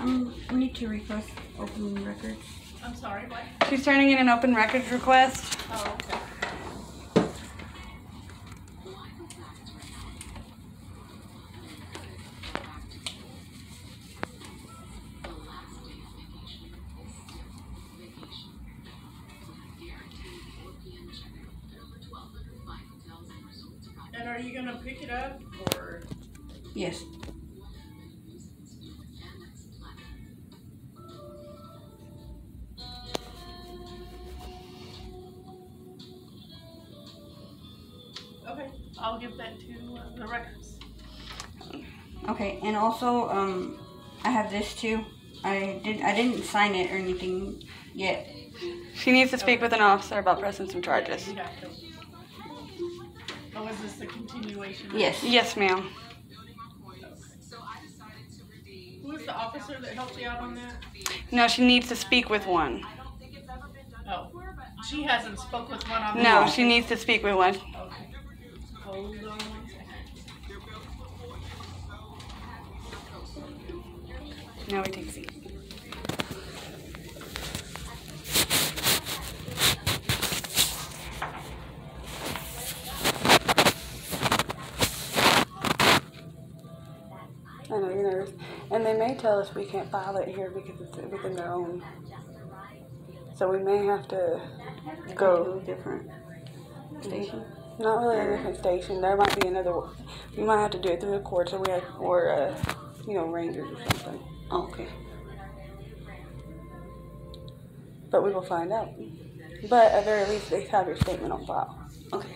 We need to request open records. I'm sorry, what? She's turning in an open records request. Oh, okay. And are you gonna pick it up or? Yes. Okay, I'll give that to the records. Okay, and also, I have this too. I didn't sign it or anything yet. She needs to speak with an officer about pressing some charges. You have to. Oh, is this the continuation? Yes. Yes, ma'am. Who is the officer that helped you out on that? No, she needs to speak with one. Oh, she hasn't spoke with one on that? No, she needs to speak with one. Okay. Hold on 1 second. Now we take a seat. I know you're nervous. And they may tell us we can't file it here because it's within their own. So we may have to go to a different station. Not really a different station. There might be another. We might have to do it through the courts, or rangers or something. Oh, okay. But we will find out. But at the very least, they have your statement on file. Okay.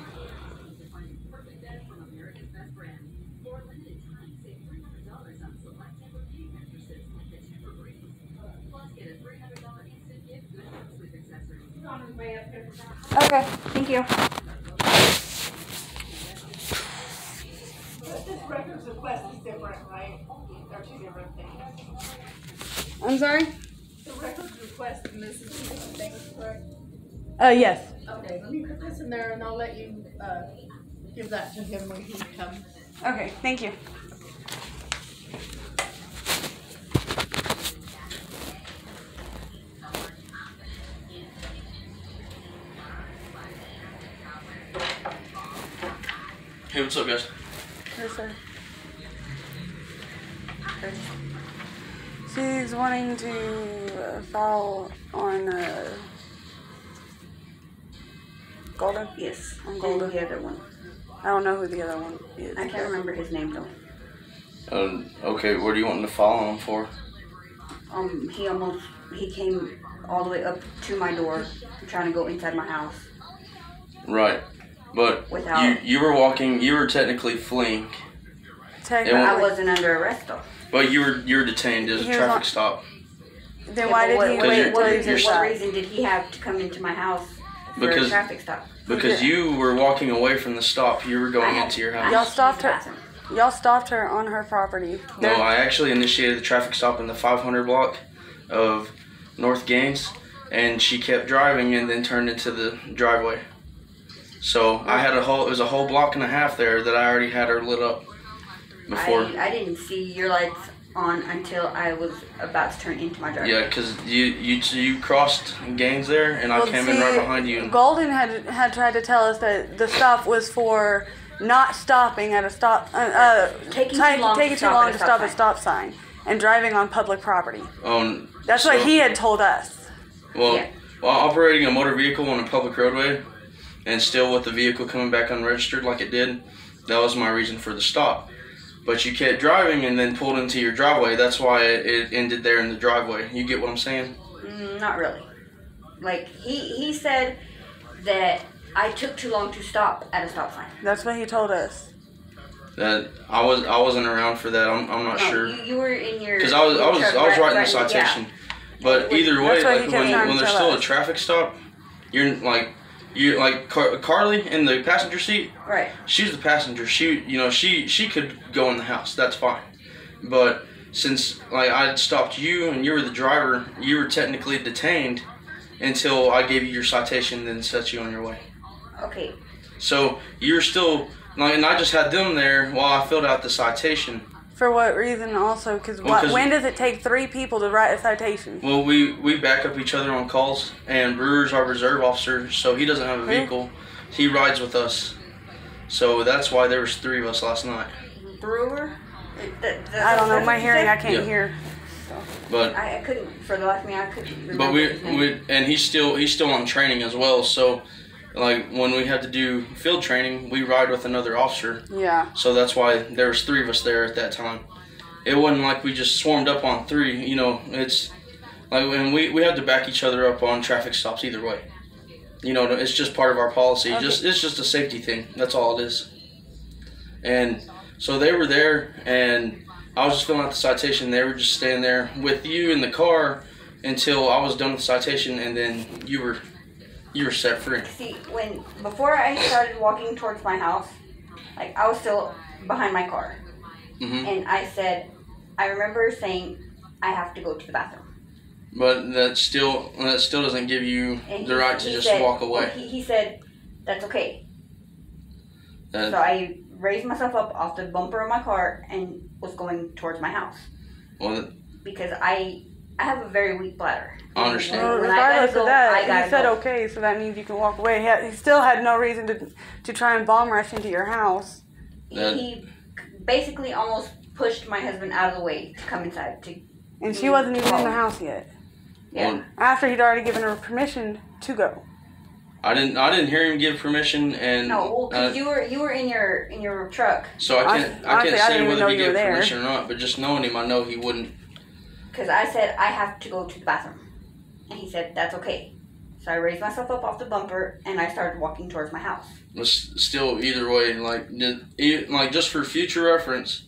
Okay. Thank you. This records request is different, right? They're two different things. I'm sorry? The records request and this is two different things, correct? Yes. Okay, let me put this in there and I'll let you give that to him when he comes. Okay, thank you. Hey, what's up, guys? Yes, sir. She's wanting to file on Golden? Yes. On Golden. And the other one. I don't know who the other one is. I can't remember his name though. Okay, what are you wanting to follow him for? He came all the way up to my door, trying to go inside my house. Right. But Without- you were technically fleeing. I wasn't under arrest though. But you were detained as a traffic stop. Then why did he wait What until you reason did he have to come into my house for a traffic stop? Because you were walking away from the stop. You were going into your house. Y'all stopped her. Y'all stopped her on her property. No, I actually initiated the traffic stop in the 500 block of North Gaines, and she kept driving and then turned into the driveway. So I had it was a whole block and a half there that I already had her lit up before. I didn't see your lights on until I was about to turn into my driveway. Yeah, because you crossed Gaines there, and I came in right behind you. Golden had tried to tell us that the stop was for not stopping at a stop, taking too long to stop at a stop sign, and driving on public property. That's So- what he had told us. Well, Yeah. while operating a motor vehicle on a public roadway, and still with the vehicle coming back unregistered like it did, that was my reason for the stop. But you kept driving and then pulled into your driveway. That's why it ended there in the driveway. You get what I'm saying? Not really. Like, he said that I took too long to stop at a stop sign. That's what he told us. That I wasn't around for that. I'm not sure. You were in your... Because I was writing the citation. But either way, That's what like he kept trying when to there's tell still a us. traffic stop, you're like Carly in the passenger seat. Right. She's the passenger. She could go in the house. That's fine. But since I stopped you and you were the driver, you were technically detained until I gave you your citation, then set you on your way. Okay. So you're still and I just had them there while I filled out the citation For what reason also? Because when does it take 3 people to write a citation? Well, we back up each other on calls, and Brewer's our reserve officer, so he doesn't have a vehicle. He rides with us. So that's why there was 3 of us last night. Brewer? I don't know. My hearing, I can't hear. But I couldn't, for the life of me, I couldn't remember. But his name. and he's still on training as well. So, like when we have to do field training, we ride with another officer. Yeah. So that's why there was 3 of us there at that time. It wasn't like we just swarmed up on 3. You know, it's like when we had to back each other up on traffic stops either way. You know, it's just part of our policy. Okay. It's just a safety thing. That's all it is. And so they were there, and I was just filling out the citation. They were just staying there with you in the car until I was done with the citation, and then you were set free. See, before I started walking towards my house, like I was still behind my car, and I remember saying, I have to go to the bathroom. But that still doesn't give you the right to just walk away. Well, he said, that's okay. So I raised myself up off the bumper of my car and was going towards my house. Well, because I have a very weak bladder. I understand. Well, When I gotta regardless go, of that, I gotta he said go. okay, so that means you can walk away. He still had no reason to try and bomb rush into your house. He basically almost pushed my husband out of the way to come inside. And she wasn't even in the house yet. Yeah. After he'd already given her permission to go. I didn't hear him give permission, and No, because you were in your truck. so I can't Honestly, I say didn't even know whether he you were gave there. permission or not. But just knowing him, I know he wouldn't. Because I said, I have to go to the bathroom. And he said, that's okay. So I raised myself up off the bumper, and I started walking towards my house. But still, either way, like just for future reference,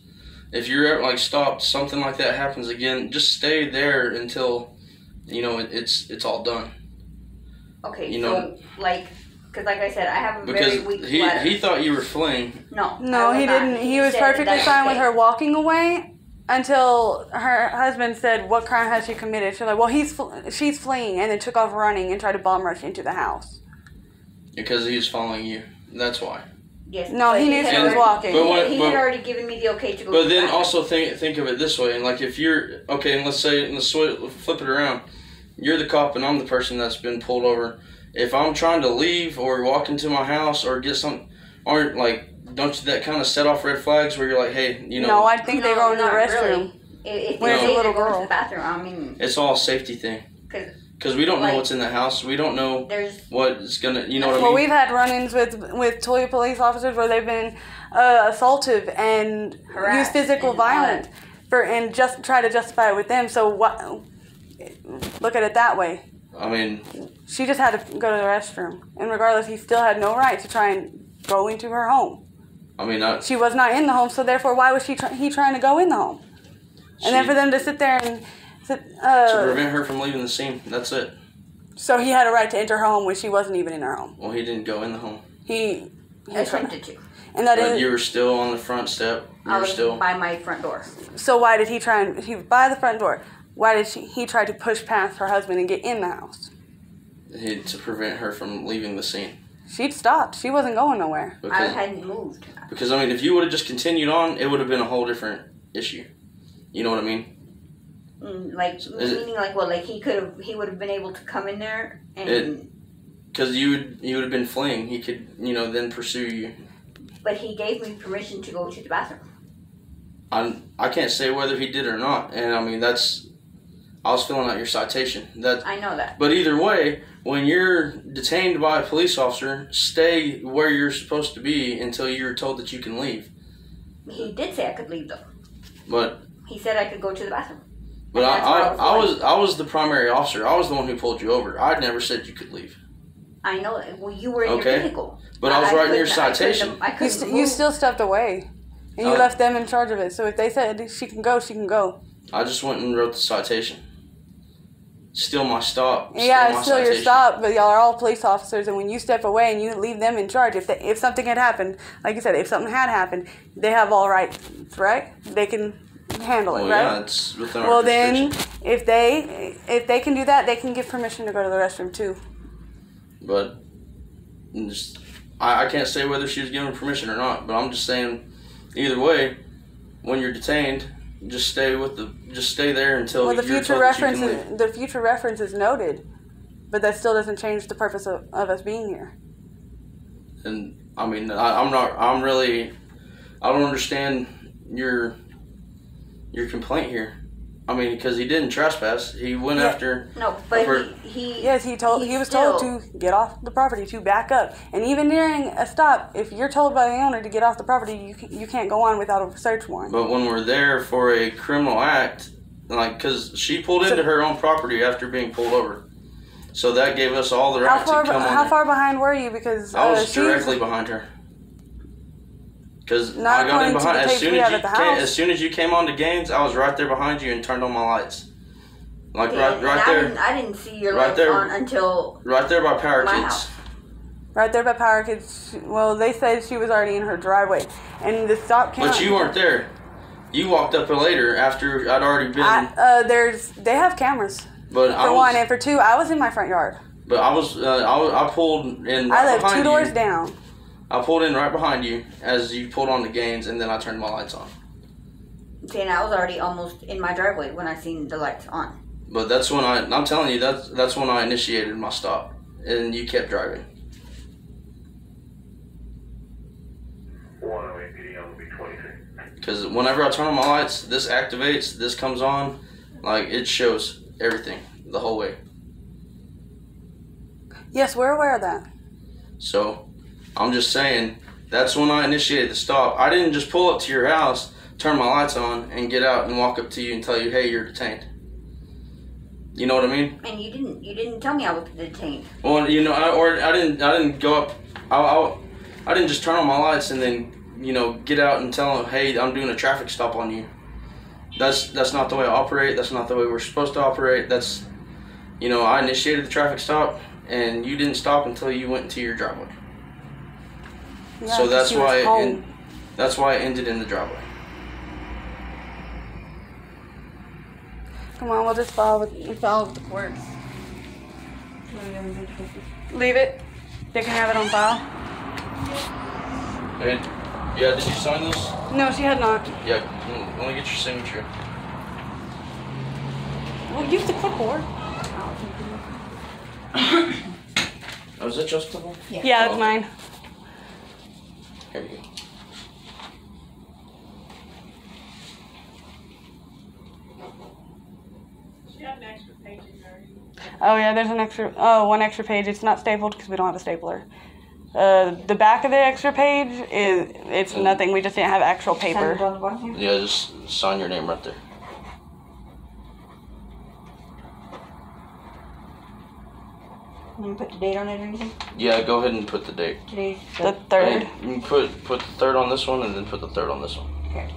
if you're ever like stopped, something like that happens again, just stay there until it's all done. Okay, You know, because like I said, I have a Because very weak bladder. he thought you were fleeing. No, No, I he was not. didn't. He was said perfectly that's fine with okay. her walking away until her husband said, "What crime has she committed?" She's like, "Well, she's fleeing," and then took off running and tried to bomb rush into the house. Because he was following you. That's why. Yes. No, but he knew had she was already- walking. He had already given me the okay to go. But to the then bathroom. also think of it this way, and like if you're okay, and let's flip it around. You're the cop, and I'm the person that's been pulled over. If I'm trying to leave or walk into my house or get some, don't that kind of set off red flags where you're like, hey, No, I think they go in the not restroom. Really. If When you it's a say little they're going girl. to the bathroom, I mean, it's all a safety thing. Because we don't know what's in the house. We don't know what's gonna. You know what I Well, mean? we've had run-ins with Toledo police officers where they've been assaulted and Harassed used physical and violence and just try to justify it with them. So look at it that way. I mean, She just had to go to the restroom, and regardless, he still had no right to try and go into her home. I mean, She was not in the home, so therefore, why was he trying to go in the home? And then for them to sit there and to prevent her from leaving the scene. That's it. so he had a right to enter her home when she wasn't even in her home. Well, he didn't go in the home. He attempted to. and that But is you were still on the front step. I was by my front door. so. Why did he try and he was by the front door? Why did he try to push past her husband and get in the house? To prevent her from leaving the scene. She'd stopped. She wasn't going nowhere. I hadn't moved. Because I mean, if you would have just continued on, it would have been a whole different issue. You know what I mean? He would have been able to come in there and. Because you would have been fleeing. He could, then pursue you. But he gave me permission to go to the bathroom. I can't say whether he did or not, and I mean I was filling out your citation. I know that. But either way, when you're detained by a police officer, stay where you're supposed to be until you're told that you can leave. He did say I could leave though. But he said I could go to the bathroom. But I was the primary officer. I was the one who pulled you over. I never said you could leave. I know. Well, you were in your vehicle. But I was writing your citation. You still stepped away, and you left them in charge of it. So if they said she can go, she can go. I just went and wrote the citation. Still my stop. Yeah, it's still your stop, but y'all are all police officers, and when you step away and you leave them in charge, if something had happened, like you said, if something had happened, they have all rights, right? They can handle it, right? Yeah, it's within our then, jurisdiction. if they can do that, they can give permission to go to the restroom too. But I can't say whether she was given permission or not, but I'm just saying, either way, when you're detained, just stay there until Well, the you're future told that you reference can leave. the future reference is noted, but that still doesn't change the purpose of us being here. And I mean, I don't understand your complaint here. I mean, because he didn't trespass. He went after. No, but he was told to get off the property, to back up. And even during a stop, if you're told by the owner to get off the property, you can't go on without a search warrant. But when we're there for a criminal act, like, because she pulled into her own property after being pulled over. So that gave us all the right to come on. How far behind were you? Because I was directly behind her. Because I got in behind as soon as you came on to Gaines, I was right there behind you and turned on my lights. Like right there. I didn't see your lights on until right there by Power Kids. Right there by Power Kids. Well, they said she was already in her driveway, and the stop came. But you weren't there. You walked up later after I'd already been. They have cameras. But for one, and for two, I was in my front yard. But I pulled in. I lived 2 doors down. I pulled in right behind you as you pulled on the Gaines, and then I turned my lights on. See, and I was already almost in my driveway when I seen the lights on. But that's when I'm telling you, that's when I initiated my stop, and you kept driving. 108 PD on B23. Because whenever I turn on my lights, this activates, this comes on, like it shows everything the whole way. Yes, we're aware of that. So, I'm just saying, that's when I initiated the stop. I didn't just pull up to your house, turn my lights on, and get out and walk up to you and tell you, hey, you're detained. You know what I mean? And you didn't tell me I was detained. Well, you know, I didn't go up. I didn't just turn on my lights and then, you know, get out and tell them, hey, I'm doing a traffic stop on you. That's not the way I operate. That's not the way we're supposed to operate. That's, you know, I initiated the traffic stop, and you didn't stop until you went into your driveway. Yeah, so that's why it ended in the driveway. Come on, we'll just follow with the courts. Leave it. They can have it on file. And, yeah, did you sign this? No, she had not. Yeah, let me get your signature. Well, use the clipboard. Oh, is that just clipboard? Yeah, it's mine. Here you go. She had an extra page in there. Oh yeah, there's one extra page. It's not stapled because we don't have a stapler. The back of the extra page it's nothing. We just didn't have actual paper. Yeah, just sign your name right there. You put the date on it or anything? Yeah, go ahead and put the date. Today's The 3rd. You can put the 3rd on this one, and then put the 3rd on this one. Okay.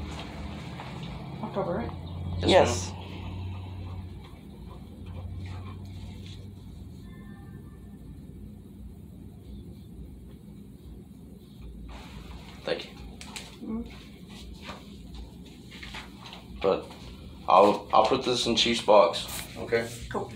October, right? Yes. Thank you. But I'll put this in Chief's box. Okay. Cool.